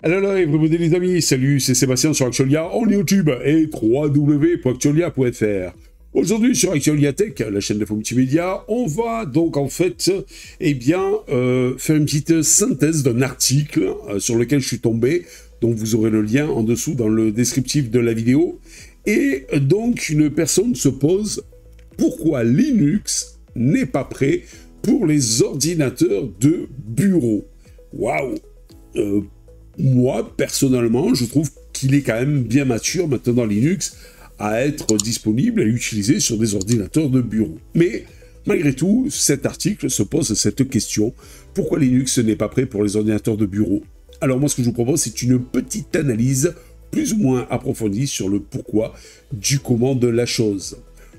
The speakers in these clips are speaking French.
Alors, everybody les amis, salut, c'est Sébastien sur Actualia en YouTube et www.actualia.fr. Aujourd'hui sur Actualia Tech, la chaîne d'info multimédia, on va donc en fait, faire une petite synthèse d'un article sur lequel je suis tombé, donc vous aurez le lien en dessous dans le descriptif de la vidéo. Et donc une personne se pose, pourquoi Linux n'est pas prêt pour les ordinateurs de bureau? Waouh! Moi, personnellement, je trouve qu'il est quand même bien mature maintenant Linux à être disponible et utilisé sur des ordinateurs de bureau. Mais malgré tout, cet article se pose cette question. Pourquoi Linux n'est pas prêt pour les ordinateurs de bureau? Alors moi, ce que je vous propose, c'est une petite analyse plus ou moins approfondie sur le pourquoi du comment de la chose.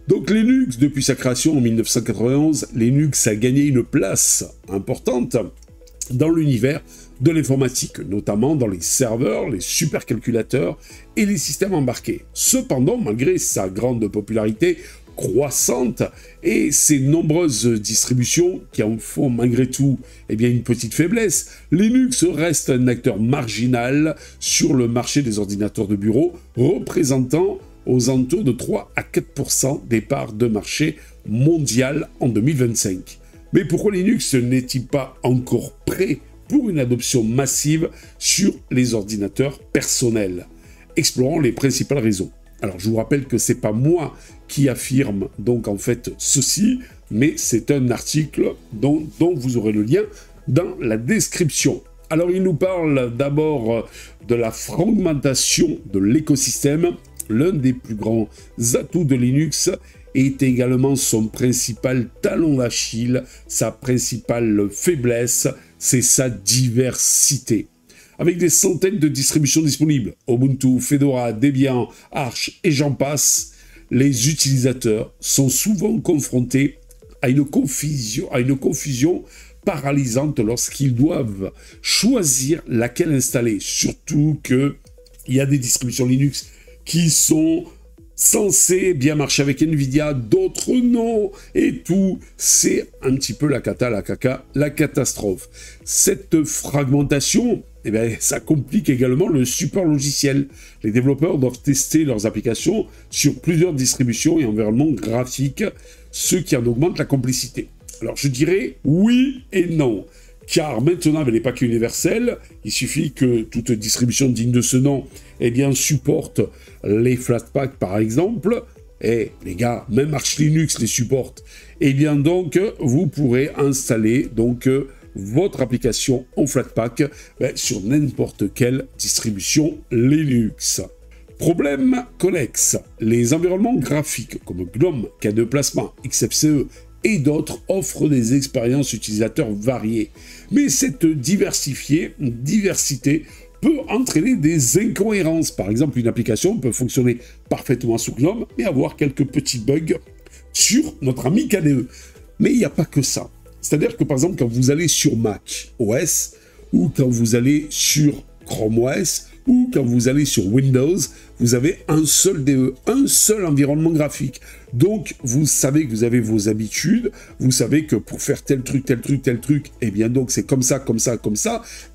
Donc Linux, depuis sa création en 1991, Linux a gagné une place importante dans l'univers de l'informatique, notamment dans les serveurs, les supercalculateurs et les systèmes embarqués. Cependant, malgré sa grande popularité croissante et ses nombreuses distributions qui en font malgré tout une petite faiblesse, Linux reste un acteur marginal sur le marché des ordinateurs de bureau, représentant aux alentours de 3 à 4% des parts de marché mondial en 2025. Mais pourquoi Linux n'est-il pas encore prêt pour une adoption massive sur les ordinateurs personnels? Explorons les principales raisons. Alors je vous rappelle que c'est pas moi qui affirme donc en fait ceci, mais c'est un article dont vous aurez le lien dans la description. Alors il nous parle d'abord de la fragmentation de l'écosystème. L'un des plus grands atouts de Linux est également son principal talon d'Achille, sa principale faiblesse, c'est sa diversité. Avec des centaines de distributions disponibles, Ubuntu, Fedora, Debian, Arch et j'en passe, les utilisateurs sont souvent confrontés à une confusion paralysante lorsqu'ils doivent choisir laquelle installer. Surtout qu'il y a des distributions Linux qui sont censées bien marcher avec Nvidia, d'autres non, et tout, c'est un petit peu la cata, la caca, la catastrophe. Cette fragmentation, ça complique également le support logiciel. Les développeurs doivent tester leurs applications sur plusieurs distributions et environnements graphiques, ce qui en augmente la complexité. Alors je dirais oui et non. Car maintenant, avec les paquets universels, il suffit que toute distribution digne de ce nom supporte les Flatpak par exemple, et les gars, même Arch Linux les supporte, donc vous pourrez installer votre application en Flatpak sur n'importe quelle distribution Linux. Problème connexe, les environnements graphiques comme GNOME, KDE Plasma, XFCE et d'autres offrent des expériences utilisateurs variées. Mais cette diversité peut entraîner des incohérences. Par exemple, une application peut fonctionner parfaitement sous GNOME et avoir quelques petits bugs sur notre ami KDE. Mais il n'y a pas que ça. C'est-à-dire que par exemple, quand vous allez sur Mac OS, ou quand vous allez sur Chrome OS, ou quand vous allez sur Windows, vous avez un seul DE, un seul environnement graphique. Donc, vous savez que vous avez vos habitudes, vous savez que pour faire tel truc, donc c'est comme ça,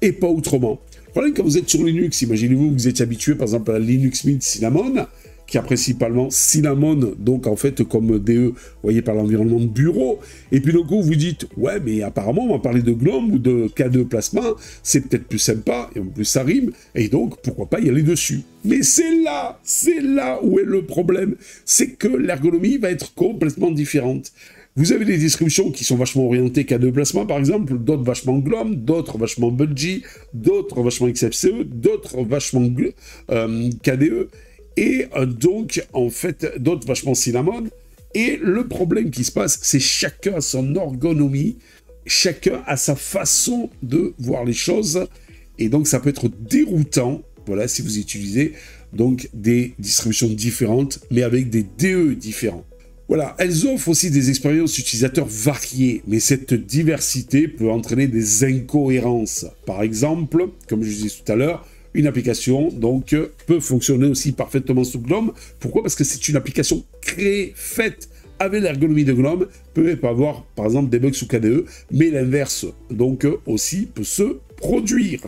et pas autrement. Le problème, quand vous êtes sur Linux, imaginez-vous que vous étiez habitué, par exemple, à Linux Mint Cinnamon, qui a principalement Cinnamon, donc en fait comme DE, vous voyez, par l'environnement de bureau, et puis le coup vous dites, ouais mais apparemment on va parler de GNOME ou de KDE Plasma, c'est peut-être plus sympa, et en plus ça rime, et donc pourquoi pas y aller dessus. Mais c'est là où est le problème, c'est que l'ergonomie va être complètement différente. Vous avez des distributions qui sont vachement orientées KDE Plasma par exemple, d'autres vachement GNOME, d'autres vachement Budgie, d'autres vachement XFCE, d'autres vachement KDE, et donc, en fait, d'autres vachement Cinnamon. Et le problème qui se passe, c'est chacun a son ergonomie, chacun a sa façon de voir les choses. Et donc, ça peut être déroutant, voilà, si vous utilisez donc des distributions différentes, mais avec des DE différents. Voilà, elles offrent aussi des expériences utilisateurs variées, mais cette diversité peut entraîner des incohérences. Par exemple, comme je disais tout à l'heure, une application donc peut fonctionner aussi parfaitement sous GNOME. Pourquoi? Parce que c'est une application créée, faite avec l'ergonomie de GNOME, peut pas avoir, par exemple, des bugs sous KDE, mais l'inverse, donc, aussi peut se produire.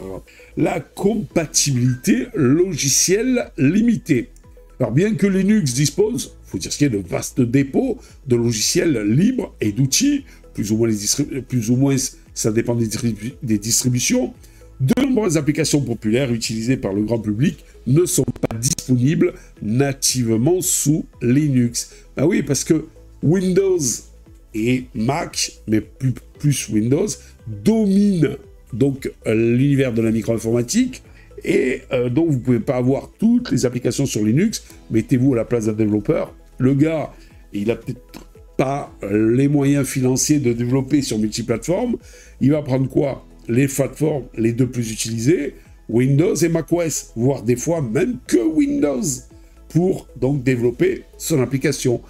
La compatibilité logicielle limitée. Alors, bien que Linux dispose, il faut dire ce qu'il y a, de vastes dépôts de logiciels libres et d'outils, plus ou moins ça dépend des distributions, de nombreuses applications populaires utilisées par le grand public ne sont pas disponibles nativement sous Linux. Ben oui, parce que Windows et Mac, mais plus Windows, dominent donc l'univers de la micro-informatique, et donc vous ne pouvez pas avoir toutes les applications sur Linux. Mettez-vous à la place d'un développeur. Le gars, il n'a peut-être pas les moyens financiers de développer sur multiplateformes. Il va prendre quoi? Les plateformes les deux plus utilisées, Windows et macOS, voire des fois même que Windows, pour donc développer son application.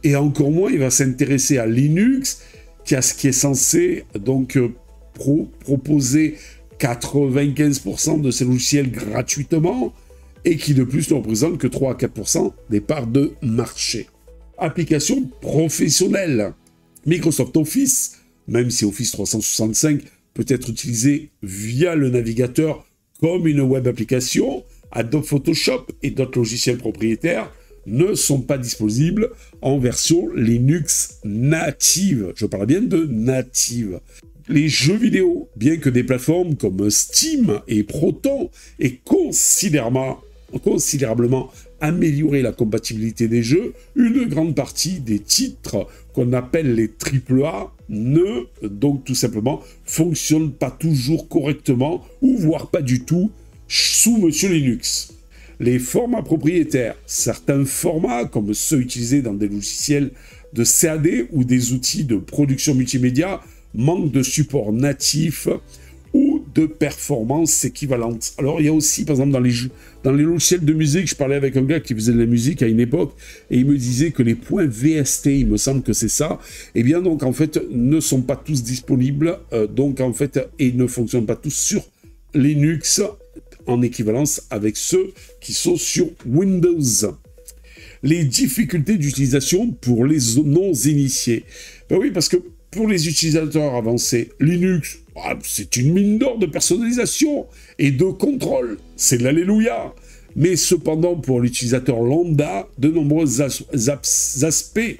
Et encore moins, il va s'intéresser à Linux, qui est censé donc proposer 95% de ses logiciels gratuitement, et qui de plus ne représente que 3 à 4% des parts de marché. Application professionnelle. Microsoft Office, même si Office 365 peut être utilisé via le navigateur comme une web application, Adobe Photoshop et d'autres logiciels propriétaires ne sont pas disponibles en version Linux native. Je parle bien de native. Les jeux vidéo, bien que des plateformes comme Steam et Proton aient considérablement amélioré la compatibilité des jeux, une grande partie des titres qu'on appelle les AAA ne, donc tout simplement, fonctionnent pas toujours correctement, ou voire pas du tout, sous Monsieur Linux. Les formats propriétaires, certains formats, comme ceux utilisés dans des logiciels de CAD ou des outils de production multimédia, manquent de support natif ou de performance équivalente. Alors, il y a aussi, par exemple, dans les logiciels de musique, je parlais avec un gars qui faisait de la musique à une époque, et il me disait que les points VST, il me semble que c'est ça, eh bien, donc, en fait, ne sont pas tous disponibles, donc, en fait, et ne fonctionnent pas tous sur Linux, en équivalence avec ceux qui sont sur Windows. Les difficultés d'utilisation pour les non-initiés. Ben oui, parce que pour les utilisateurs avancés, Linux, c'est une mine d'or de personnalisation et de contrôle. C'est de l'alléluia. Mais cependant, pour l'utilisateur lambda, de nombreux aspects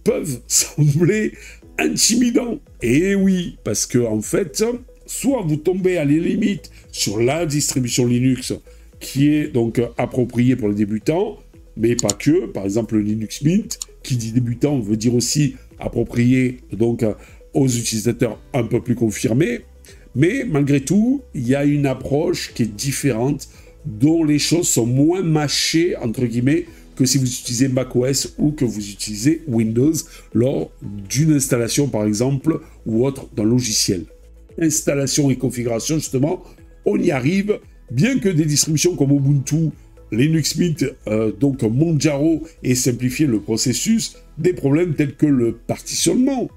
peuvent sembler intimidants. Et oui, parce que en fait, soit vous tombez à la limite sur la distribution Linux qui est donc appropriée pour les débutants, mais pas que. Par exemple, le Linux Mint, qui dit débutant, veut dire aussi approprié donc aux utilisateurs un peu plus confirmés. Mais malgré tout, il y a une approche qui est différente, dont les choses sont moins mâchées, entre guillemets, que si vous utilisez macOS ou que vous utilisez Windows lors d'une installation, par exemple, ou autre d'un logiciel. Installation et configuration, justement, on y arrive, bien que des distributions comme Ubuntu, Linux Mint, donc Manjaro, aient simplifié le processus, des problèmes tels que le partitionnement,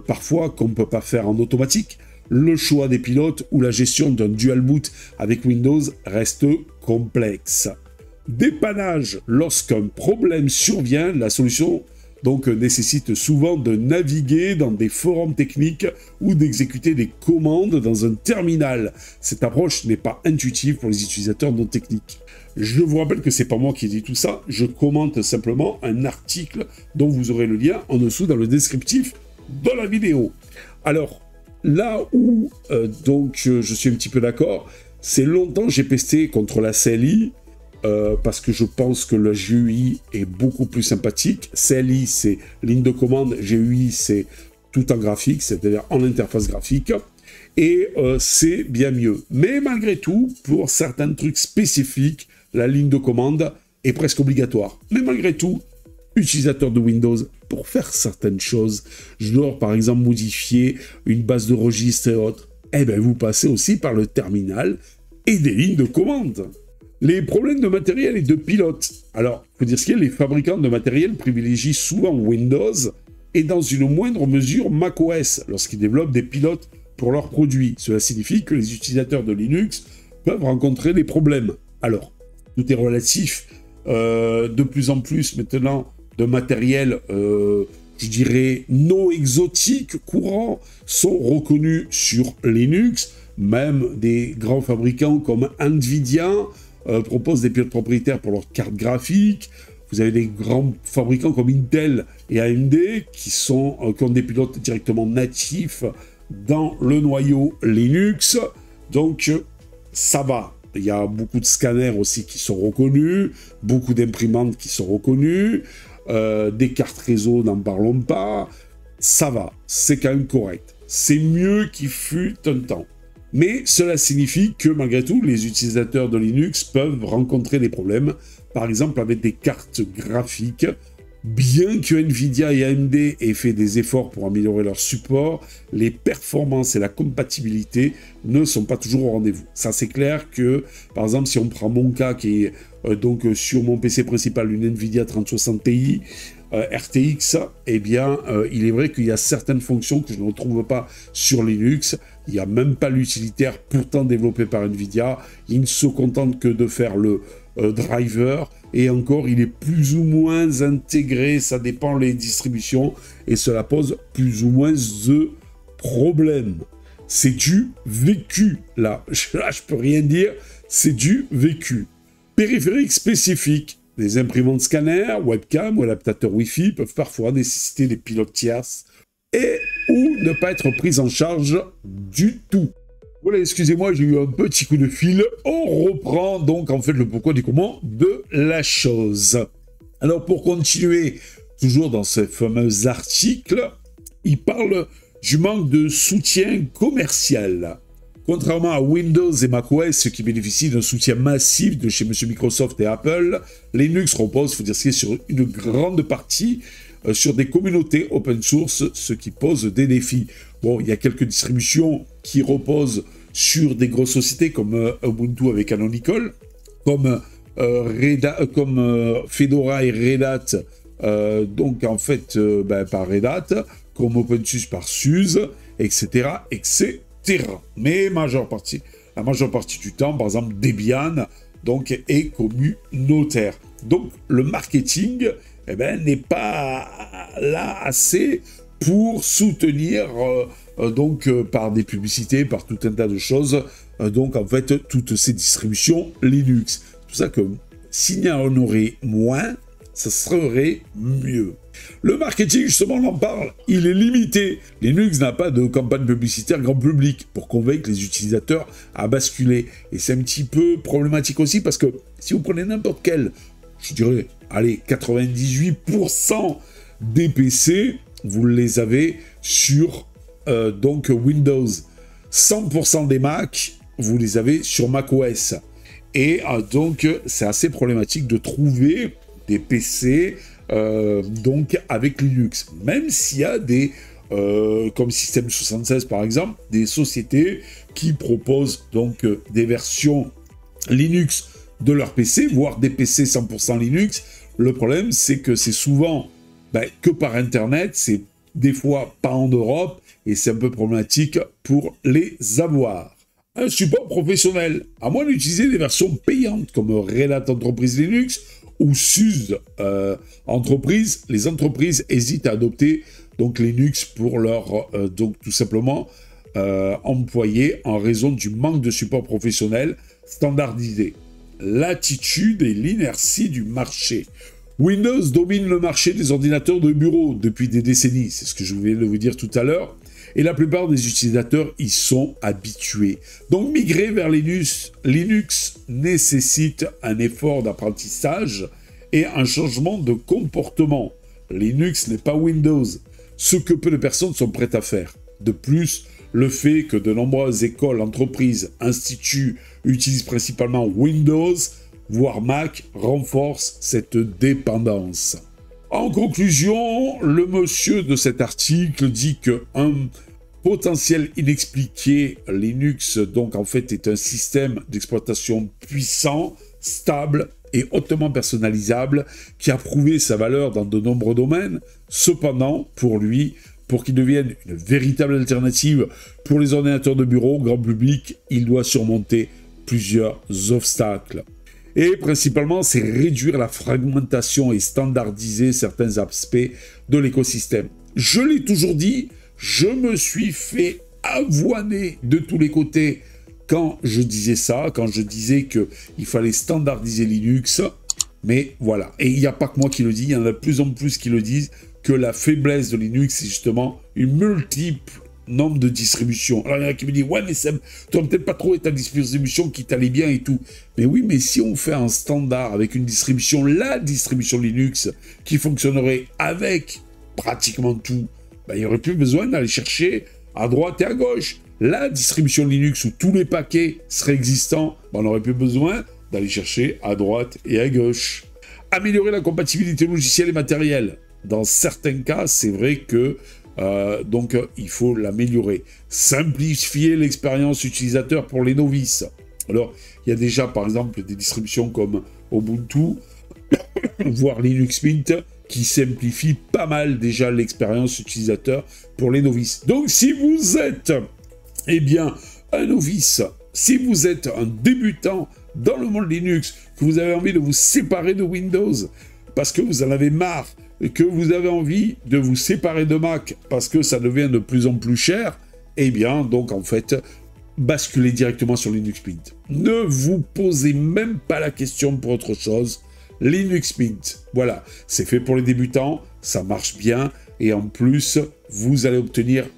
parfois qu'on ne peut pas faire en automatique, le choix des pilotes ou la gestion d'un dual boot avec Windows reste complexe. Dépannage, lorsqu'un problème survient, la solution donc nécessite souvent de naviguer dans des forums techniques ou d'exécuter des commandes dans un terminal. Cette approche n'est pas intuitive pour les utilisateurs non techniques. Je vous rappelle que c'est pas moi qui ai dit tout ça, je commente simplement un article dont vous aurez le lien en dessous dans le descriptif de la vidéo. Alors, là où je suis un petit peu d'accord, c'est longtemps j'ai pesté contre la CLI, parce que je pense que le GUI est beaucoup plus sympathique. CLI, c'est ligne de commande, GUI, c'est tout en graphique, c'est-à-dire en interface graphique, et c'est bien mieux. Mais malgré tout, pour certains trucs spécifiques, la ligne de commande est presque obligatoire. Mais malgré tout, utilisateur de Windows, pour faire certaines choses, genre par exemple modifier une base de registre et autres, eh bien vous passez aussi par le terminal et des lignes de commande. Les problèmes de matériel et de pilote. Alors, il faut dire ce qu'il y a, les fabricants de matériel privilégient souvent Windows et dans une moindre mesure macOS lorsqu'ils développent des pilotes pour leurs produits. Cela signifie que les utilisateurs de Linux peuvent rencontrer des problèmes. Alors, tout est relatif. De plus en plus, maintenant, de matériel, je dirais, non exotique, courant, sont reconnus sur Linux. Même des grands fabricants comme Nvidia proposent des pilotes propriétaires pour leurs cartes graphiques. Vous avez des grands fabricants comme Intel et AMD qui ont des pilotes directement natifs dans le noyau Linux. Donc, ça va. Il y a beaucoup de scanners aussi qui sont reconnus, beaucoup d'imprimantes qui sont reconnues, des cartes réseau, n'en parlons pas. Ça va, c'est quand même correct. C'est mieux qu'il fut un temps. Mais cela signifie que malgré tout, les utilisateurs de Linux peuvent rencontrer des problèmes, par exemple avec des cartes graphiques. Bien que Nvidia et AMD aient fait des efforts pour améliorer leur support, les performances et la compatibilité ne sont pas toujours au rendez-vous. Ça, c'est clair que, par exemple, si on prend mon cas qui est donc sur mon PC principal, une Nvidia 3060 Ti, RTX, eh bien, il est vrai qu'il y a certaines fonctions que je ne retrouve pas sur Linux. Il n'y a même pas l'utilitaire pourtant développé par Nvidia. Il ne se contente que de faire le driver. Et encore, il est plus ou moins intégré. Ça dépend des distributions. Et cela pose plus ou moins de problèmes. C'est du vécu, là. Là, je peux rien dire. C'est du vécu. Périphériques spécifiques. Les imprimantes scanner, webcam ou adaptateurs Wi-Fi peuvent parfois nécessiter des pilotes tierces et ou ne pas être prises en charge du tout. Voilà, excusez-moi, j'ai eu un petit coup de fil. On reprend donc en fait le pourquoi du comment de la chose. Alors pour continuer, toujours dans ce fameux article, il parle du manque de soutien commercial. Contrairement à Windows et macOS qui bénéficient d'un soutien massif de chez M. Microsoft et Apple, Linux repose, il faut dire ce qui est, sur une grande partie sur des communautés open source, ce qui pose des défis. Bon, il y a quelques distributions qui reposent sur des grosses sociétés comme Ubuntu avec Canonical, comme Fedora et Red Hat, donc en fait par Red Hat, comme OpenSUSE par SUSE, etc., etc. Mais la majeure partie du temps, par exemple, Debian donc, est communautaire. Donc, le marketing n'est pas là assez pour soutenir, par des publicités, par tout un tas de choses, donc, en fait, toutes ces distributions Linux. C'est pour ça que s'il y en aurait moins, ça serait mieux. Le marketing, justement, on en parle, il est limité. Linux n'a pas de campagne publicitaire grand public pour convaincre les utilisateurs à basculer. Et c'est un petit peu problématique aussi parce que si vous prenez n'importe quel, je dirais, allez, 98% des PC, vous les avez sur donc Windows. 100% des Mac, vous les avez sur macOS. Et donc, c'est assez problématique de trouver des PC donc avec Linux, même s'il y a des comme System 76 par exemple, des sociétés qui proposent donc des versions Linux de leur PC, voire des PC 100% Linux. Le problème, c'est que c'est souvent que par Internet, c'est des fois pas en Europe, et c'est un peu problématique pour les avoir. Un support professionnel, à moins d'utiliser des versions payantes comme Red Hat Enterprise Linux ou SUSE Entreprise, les entreprises hésitent à adopter donc Linux pour leur donc tout simplement employés en raison du manque de support professionnel standardisé. L'attitude et l'inertie du marché. Windows domine le marché des ordinateurs de bureau depuis des décennies, c'est ce que je voulais vous dire tout à l'heure, et la plupart des utilisateurs y sont habitués. Donc migrer vers Linux nécessite un effort d'apprentissage et un changement de comportement. Linux n'est pas Windows, ce que peu de personnes sont prêtes à faire. De plus, le fait que de nombreuses écoles, entreprises, instituts utilisent principalement Windows, voire Mac, renforce cette dépendance. En conclusion, le monsieur de cet article dit qu'un potentiel inexpliqué, Linux, donc en fait, est un système d'exploitation puissant, stable et hautement personnalisable qui a prouvé sa valeur dans de nombreux domaines. Cependant, pour lui, pour qu'il devienne une véritable alternative pour les ordinateurs de bureau grand public, il doit surmonter plusieurs obstacles. Et principalement, c'est réduire la fragmentation et standardiser certains aspects de l'écosystème. Je l'ai toujours dit, je me suis fait avoiner de tous les côtés quand je disais ça, quand je disais qu'il fallait standardiser Linux. Mais voilà, et il n'y a pas que moi qui le dis, il y en a de plus en plus qui le disent, que la faiblesse de Linux, c'est justement une multiple nombre de distributions. Alors il y en a qui me disent, ouais mais Seb, tu n'as peut-être pas trouvé ta distribution qui t'allait bien et tout. Mais oui, mais si on fait un standard avec une distribution, la distribution Linux, qui fonctionnerait avec pratiquement tout, ben, il n'y aurait plus besoin d'aller chercher à droite et à gauche. La distribution Linux où tous les paquets seraient existants, ben, on n'aurait plus besoin d'aller chercher à droite et à gauche. Améliorer la compatibilité logicielle et matérielle. Dans certains cas, c'est vrai que donc il faut l'améliorer. Simplifier l'expérience utilisateur pour les novices. Alors, il y a déjà par exemple des distributions comme Ubuntu, voire Linux Mint, qui simplifient pas mal déjà l'expérience utilisateur pour les novices. Donc si vous êtes, eh bien, un novice, si vous êtes un débutant dans le monde Linux, que vous avez envie de vous séparer de Windows, parce que vous en avez marre, que vous avez envie de vous séparer de Mac parce que ça devient de plus en plus cher, eh bien, donc en fait, basculez directement sur Linux Mint. Ne vous posez même pas la question pour autre chose. Linux Mint, voilà, c'est fait pour les débutants, ça marche bien, et en plus, vous allez obtenir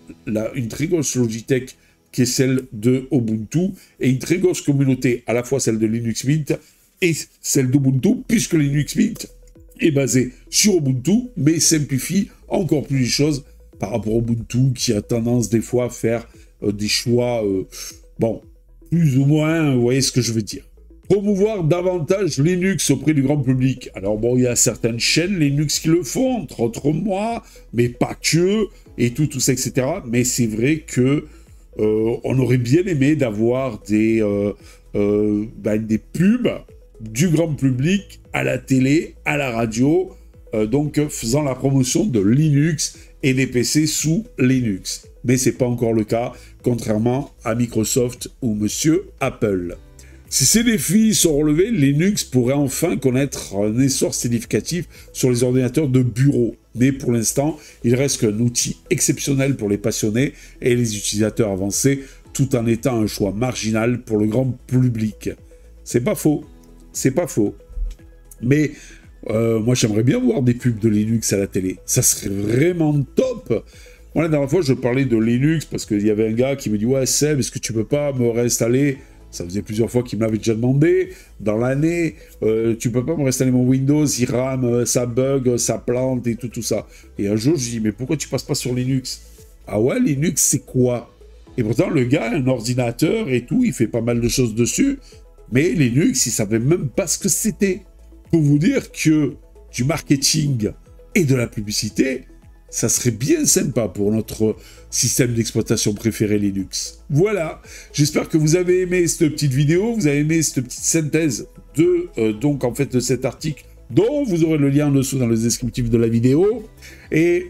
une très grosse Logitech qui est celle de Ubuntu, et une très grosse communauté, à la fois celle de Linux Mint et celle d'Ubuntu, puisque Linux Mint est basé sur Ubuntu, mais simplifie encore plus les choses par rapport à Ubuntu, qui a tendance des fois à faire des choix, bon, plus ou moins, vous voyez ce que je veux dire. Promouvoir davantage Linux auprès du grand public. Alors bon, il y a certaines chaînes Linux qui le font, entre autres moi, mais pas que, et tout ça, etc. Mais c'est vrai que on aurait bien aimé d'avoir des pubs du grand public à la télé, à la radio, donc faisant la promotion de Linux et des PC sous Linux. Mais ce n'est pas encore le cas, contrairement à Microsoft ou Monsieur Apple. Si ces défis sont relevés, Linux pourrait enfin connaître un essor significatif sur les ordinateurs de bureau. Mais pour l'instant, il reste qu'un outil exceptionnel pour les passionnés et les utilisateurs avancés, tout en étant un choix marginal pour le grand public. C'est pas faux. C'est pas faux. Mais moi, j'aimerais bien voir des pubs de Linux à la télé. Ça serait vraiment top. Moi, la dernière fois, je parlais de Linux parce qu'il y avait un gars qui me dit « Ouais, Seb, est-ce que tu peux pas me réinstaller ?» Ça faisait plusieurs fois qu'il me l'avait déjà demandé. Dans l'année, tu peux pas me réinstaller mon Windows, il rame, ça bug, ça plante et tout ça. Et un jour, je dis « Mais pourquoi tu passes pas sur Linux ?» Ah ouais, Linux, c'est quoi? Et pourtant, le gars a un ordinateur et tout, il fait pas mal de choses dessus. Mais Linux, il savait même pas ce que c'était. Pour vous dire que du marketing et de la publicité, ça serait bien sympa pour notre système d'exploitation préféré Linux. Voilà, j'espère que vous avez aimé cette petite vidéo, vous avez aimé cette petite synthèse de cet article dont vous aurez le lien en dessous dans le descriptif de la vidéo. Et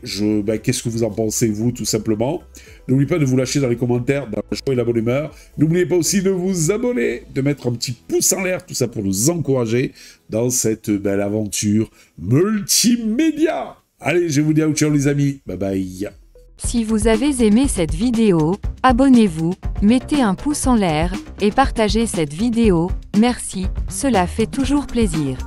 qu'est-ce que vous en pensez, vous, tout simplement? N'oubliez pas de vous lâcher dans les commentaires, dans la joie et la bonne humeur. N'oubliez pas aussi de vous abonner, de mettre un petit pouce en l'air, tout ça pour nous encourager dans cette belle aventure multimédia. Allez, je vous dis ciao les amis, bye bye. Si vous avez aimé cette vidéo, abonnez-vous, mettez un pouce en l'air, et partagez cette vidéo, merci, cela fait toujours plaisir.